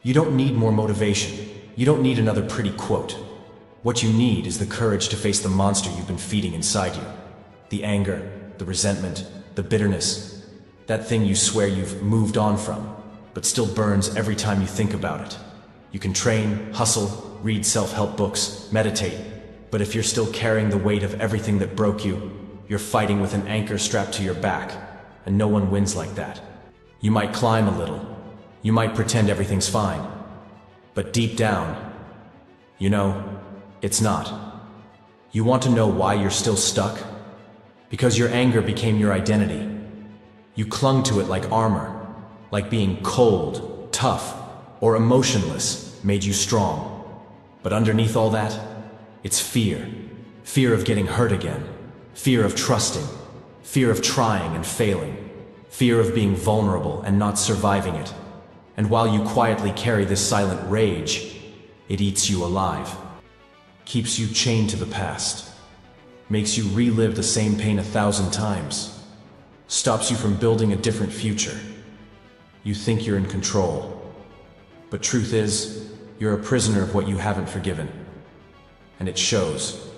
You don't need more motivation. You don't need another pretty quote. What you need is the courage to face the monster you've been feeding inside you. The anger, the resentment, the bitterness. That thing you swear you've moved on from, but still burns every time you think about it. You can train, hustle, read self-help books, meditate, but if you're still carrying the weight of everything that broke you, you're fighting with an anchor strapped to your back, and no one wins like that. You might climb a little. You might pretend everything's fine. But deep down, you know, it's not. You want to know why you're still stuck? Because your anger became your identity. You clung to it like armor, like being cold, tough, or emotionless made you strong. But underneath all that, it's fear. Fear of getting hurt again. Fear of trusting. Fear of trying and failing. Fear of being vulnerable and not surviving it. And while you quietly carry this silent rage, it eats you alive. Keeps you chained to the past. Makes you relive the same pain 1,000 times. Stops you from building a different future. You think you're in control. But truth is, you're a prisoner of what you haven't forgiven. And it shows.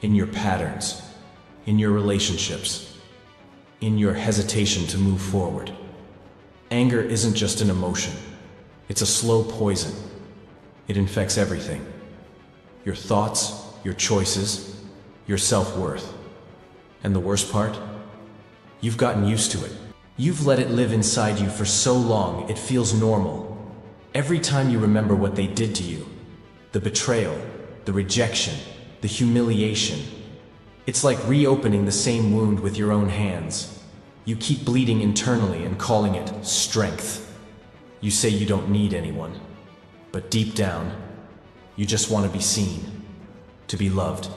In your patterns. In your relationships. In your hesitation to move forward. Anger isn't just an emotion. It's a slow poison. It infects everything. Your thoughts, your choices, your self-worth. And the worst part? You've gotten used to it. You've let it live inside you for so long it feels normal. Every time you remember what they did to you, the betrayal, the rejection, the humiliation, it's like reopening the same wound with your own hands. You keep bleeding internally and calling it strength. You say you don't need anyone, but deep down, you just want to be seen, to be loved,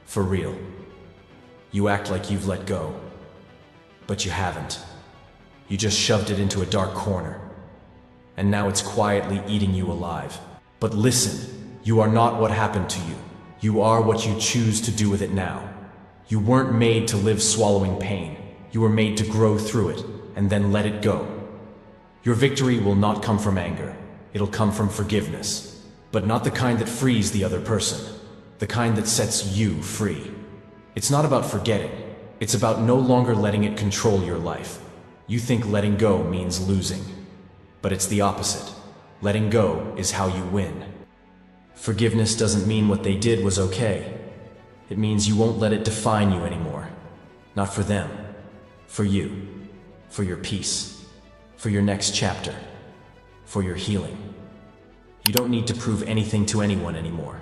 for real. You act like you've let go, but you haven't. You just shoved it into a dark corner, and now it's quietly eating you alive. But listen, you are not what happened to you. You are what you choose to do with it now. You weren't made to live swallowing pain. You were made to grow through it, and then let it go. Your victory will not come from anger. It'll come from forgiveness. But not the kind that frees the other person. The kind that sets you free. It's not about forgetting. It's about no longer letting it control your life. You think letting go means losing. But it's the opposite. Letting go is how you win. Forgiveness doesn't mean what they did was okay. It means you won't let it define you anymore. Not for them. For you, for your peace, for your next chapter, for your healing. You don't need to prove anything to anyone anymore.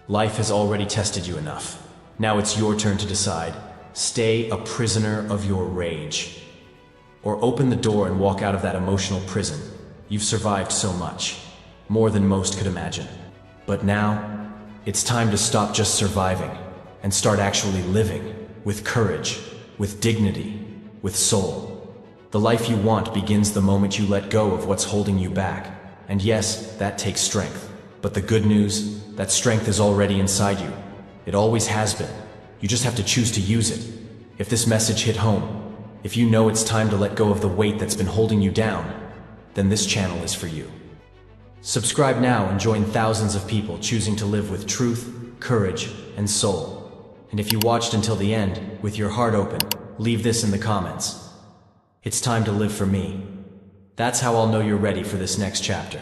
Life has already tested you enough. Now it's your turn to decide. Stay a prisoner of your rage. Or open the door and walk out of that emotional prison. You've survived so much, more than most could imagine. But now, it's time to stop just surviving and start actually living with courage, with dignity, with soul. The life you want begins the moment you let go of what's holding you back. And yes, that takes strength. But the good news, that strength is already inside you. It always has been. You just have to choose to use it. If this message hit home, if you know it's time to let go of the weight that's been holding you down, then this channel is for you. Subscribe now and join thousands of people choosing to live with truth, courage, and soul. And if you watched until the end, with your heart open, leave this in the comments. It's time to live for me. That's how I'll know you're ready for this next chapter.